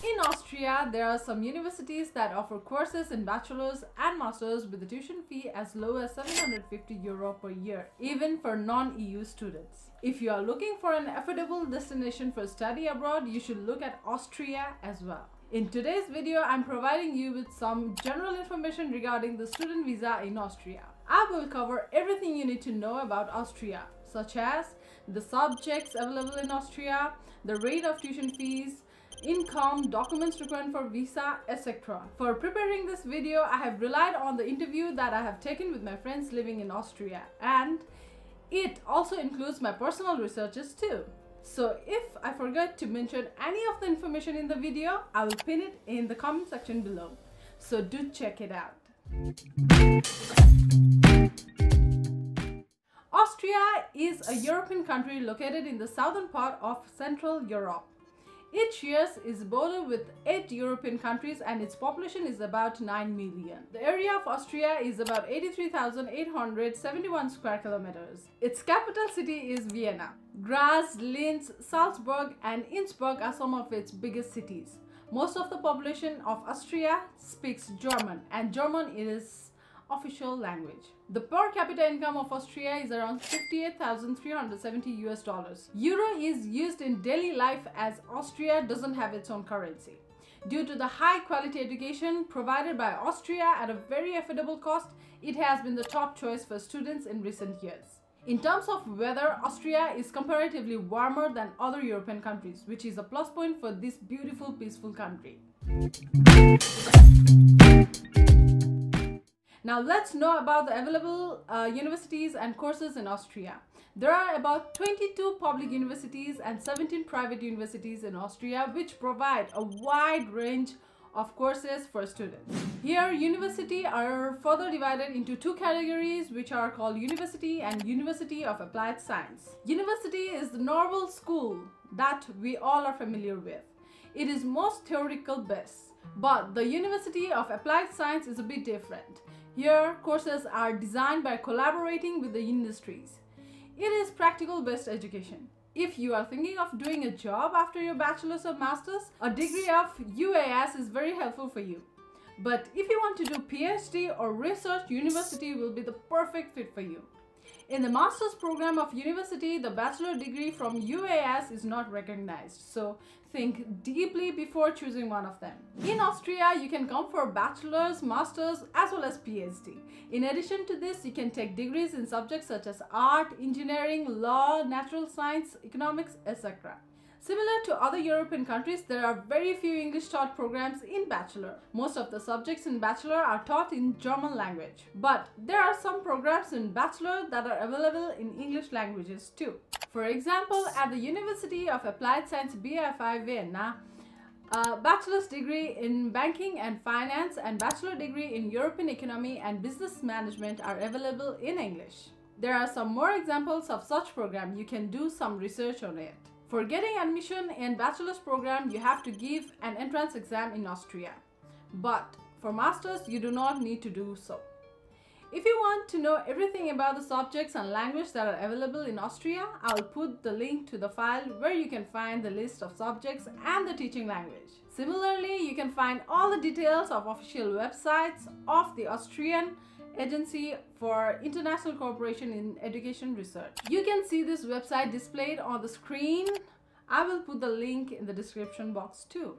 In Austria, there are some universities that offer courses in bachelor's and master's with a tuition fee as low as €750 per year, even for non-EU students. If you are looking for an affordable destination for study abroad, you should look at Austria as well. In today's video, I'm providing you with some general information regarding the student visa in Austria. I will cover everything you need to know about Austria, such as the subjects available in Austria, the rate of tuition fees, income, documents required for visa, etc. For preparing this video, I have relied on the interview that I have taken with my friends living in Austria, and it also includes my personal researches too. So if I forget to mention any of the information in the video, I will pin it in the comment section below. So do check it out. Austria is a European country located in the southern part of Central Europe. Each year is bordered with 8 European countries and its population is about 9 million. The area of Austria is about 83,871 square kilometers. Its capital city is Vienna. Graz, Linz, Salzburg and Innsbruck are some of its biggest cities. Most of the population of Austria speaks German, and German is official language. The per capita income of Austria is around $58,370. Euro is used in daily life as Austria doesn't have its own currency. Due to the high quality education provided by Austria at a very affordable cost, it has been the top choice for students in recent years. In terms of weather, Austria is comparatively warmer than other European countries, which is a plus point for this beautiful, peaceful country. Now let's know about the available universities and courses in Austria. There are about 22 public universities and 17 private universities in Austria, which provide a wide range of courses for students. Here, universities are further divided into two categories, which are called University and University of Applied Science. University is the normal school that we all are familiar with. It is most theoretical based, but the University of Applied Science is a bit different. Here, courses are designed by collaborating with the industries. It is practical-based education. If you are thinking of doing a job after your bachelor's or master's, a degree of UAS is very helpful for you. But if you want to do PhD or research, university will be the perfect fit for you. In the master's program of university, the bachelor degree from UAS is not recognized, so think deeply before choosing one of them. In Austria, you can come for bachelor's, master's as well as PhD. In addition to this, you can take degrees in subjects such as art, engineering, law, natural science, economics, etc. Similar to other European countries, there are very few English taught programs in bachelor. Most of the subjects in bachelor are taught in German language. But there are some programs in bachelor that are available in English languages too. For example, at the University of Applied Science BFI Vienna, a bachelor's degree in banking and finance and bachelor degree in European economy and business management are available in English. There are some more examples of such programs. You can do some research on it. For getting admission in bachelor's program, you have to give an entrance exam in Austria. But for masters, you do not need to do so. If you want to know everything about the subjects and language that are available in Austria, I'll put the link to the file where you can find the list of subjects and the teaching language. Similarly, you can find all the details of official websites of the Austrian Agency for International Cooperation in Education Research. You can see this website displayed on the screen. I will put the link in the description box too.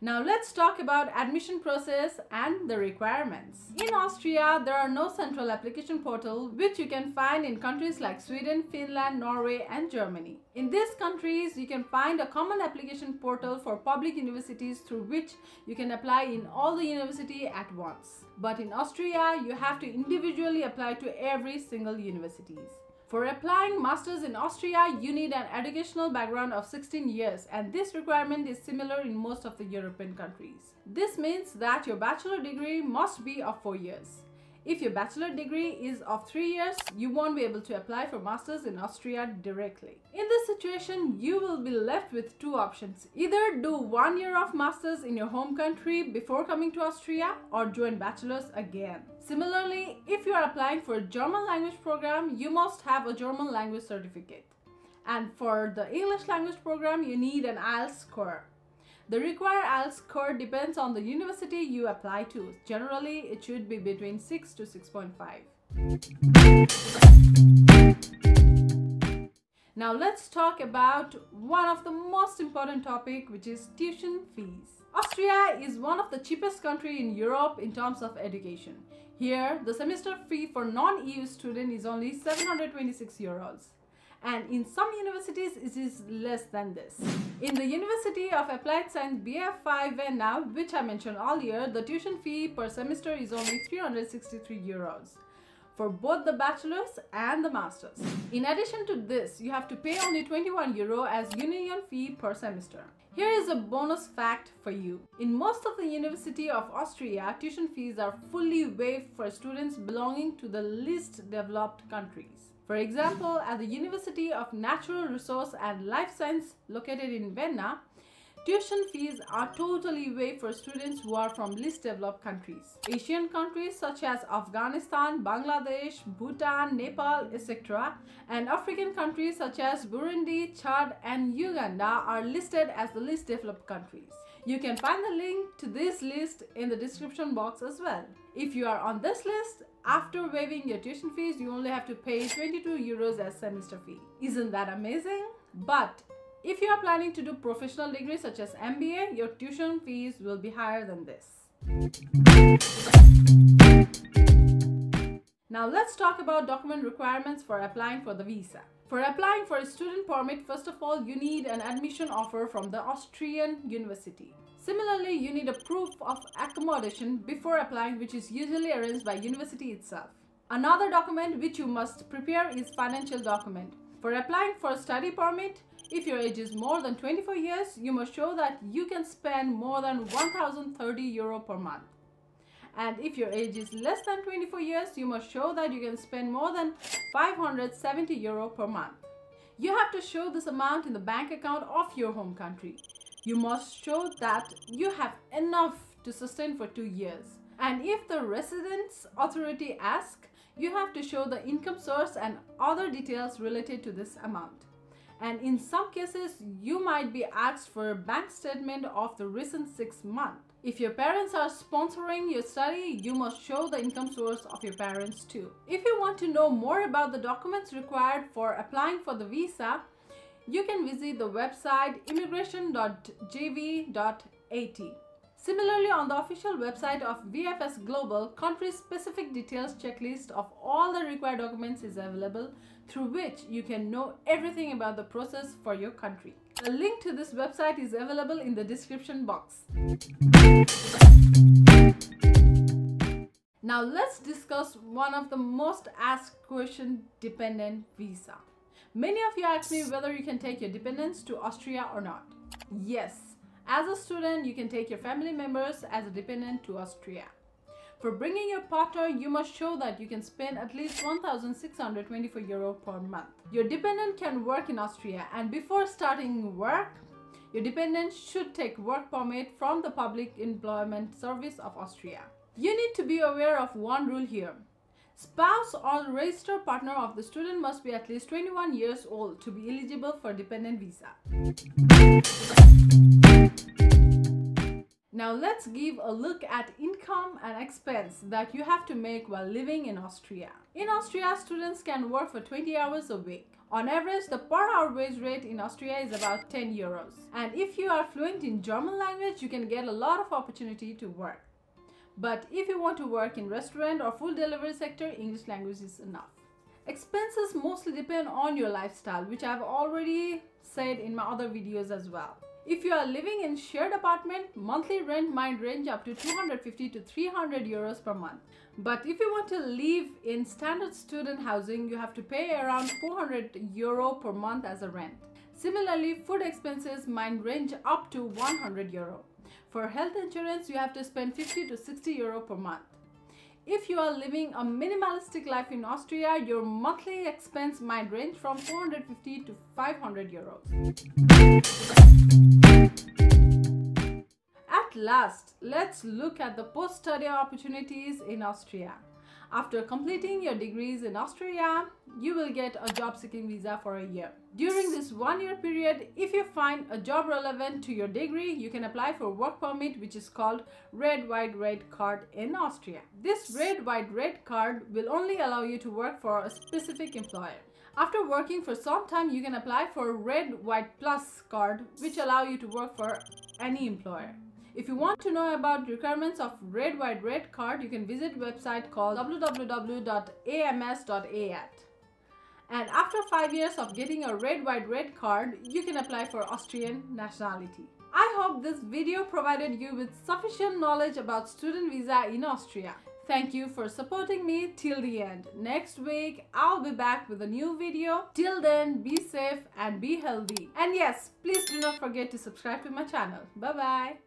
Now let's talk about admission process and the requirements. In Austria, there are no central application portal, which you can find in countries like Sweden, Finland, Norway and Germany. In these countries, you can find a common application portal for public universities through which you can apply in all the university at once. But in Austria, you have to individually apply to every single universities. For applying masters in Austria, you need an educational background of 16 years, and this requirement is similar in most of the European countries. This means that your bachelor degree must be of 4 years. If your bachelor degree is of 3 years, you won't be able to apply for masters in Austria directly. In this situation, you will be left with two options. Either do 1 year of masters in your home country before coming to Austria, or join bachelor's again. Similarly, if you are applying for a German language program, you must have a German language certificate. And for the English language program, you need an IELTS score. The required IELTS score depends on the university you apply to. Generally, it should be between 6 to 6.5. Now let's talk about one of the most important topic, which is tuition fees. Austria is one of the cheapest country in Europe in terms of education. Here, the semester fee for non-EU student is only 726 euros. And in some universities, it is less than this. In the University of Applied Science BFI Vienna, which I mentioned earlier, the tuition fee per semester is only 363 euros. For both the bachelor's and the master's. In addition to this, you have to pay only 21 euro as union fee per semester. Here is a bonus fact for you. In most of the University of Austria, tuition fees are fully waived for students belonging to the least developed countries. For example, at the University of Natural Resource and Life Science located in Vienna, tuition fees are totally waived for students who are from least developed countries. Asian countries such as Afghanistan, Bangladesh, Bhutan, Nepal, etc. and African countries such as Burundi, Chad and Uganda are listed as the least developed countries. You can find the link to this list in the description box as well. If you are on this list, after waiving your tuition fees, you only have to pay 22 euros as semester fee. Isn't that amazing? But if you are planning to do professional degrees such as MBA, your tuition fees will be higher than this. Now let's talk about document requirements for applying for the visa. For applying for a student permit, first of all, you need an admission offer from the Austrian university. Similarly, you need a proof of accommodation before applying, which is usually arranged by university itself. Another document which you must prepare is financial document. For applying for a study permit, if your age is more than 24 years, you must show that you can spend more than 1030 euro per month. And if your age is less than 24 years, you must show that you can spend more than 570 euro per month. You have to show this amount in the bank account of your home country. You must show that you have enough to sustain for 2 years. And if the residence authority asks, you have to show the income source and other details related to this amount. And in some cases, you might be asked for a bank statement of the recent 6 months. If your parents are sponsoring your study, you must show the income source of your parents too. If you want to know more about the documents required for applying for the visa, you can visit the website immigration.jv.at. Similarly, on the official website of VFS Global, country-specific details checklist of all the required documents is available, through which you can know everything about the process for your country. A link to this website is available in the description box. Now let's discuss one of the most asked questions, dependent visa. Many of you ask me whether you can take your dependents to Austria or not. Yes, as a student, you can take your family members as a dependent to Austria. For bringing your partner, you must show that you can spend at least 1,624 euro per month. Your dependent can work in Austria, and before starting work, your dependent should take work permit from the Public Employment Service of Austria. You need to be aware of one rule here. Spouse or registered partner of the student must be at least 21 years old to be eligible for dependent visa. Now let's give a look at income and expense that you have to make while living in Austria. In Austria, students can work for 20 hours a week. On average, the per hour wage rate in Austria is about 10 euros. And if you are fluent in German language, you can get a lot of opportunity to work. But if you want to work in restaurant or food delivery sector, English language is enough. Expenses mostly depend on your lifestyle, which I have already said in my other videos as well. If you are living in shared apartment, monthly rent might range up to 250 to 300 euros per month. But if you want to live in standard student housing, you have to pay around 400 euro per month as a rent. Similarly, food expenses might range up to 100 euro. For health insurance, you have to spend 50 to 60 euro per month. If you are living a minimalistic life in Austria, your monthly expense might range from 450 to 500 euros. At last, let's look at the post-study opportunities in Austria. After completing your degrees in Austria, you will get a job seeking visa for a year. During this 1-year period, if you find a job relevant to your degree, you can apply for work permit, which is called red white red card in Austria. This red white red card will only allow you to work for a specific employer. After working for some time, you can apply for red white plus card, which allow you to work for any employer. If you want to know about requirements of red white red card, you can visit website called www.ams.at. And after 5 years of getting a red white red card, you can apply for Austrian nationality. I hope this video provided you with sufficient knowledge about student visa in Austria. Thank you for supporting me till the end. Next week, I'll be back with a new video. Till then, be safe and be healthy. And yes, please do not forget to subscribe to my channel. Bye bye.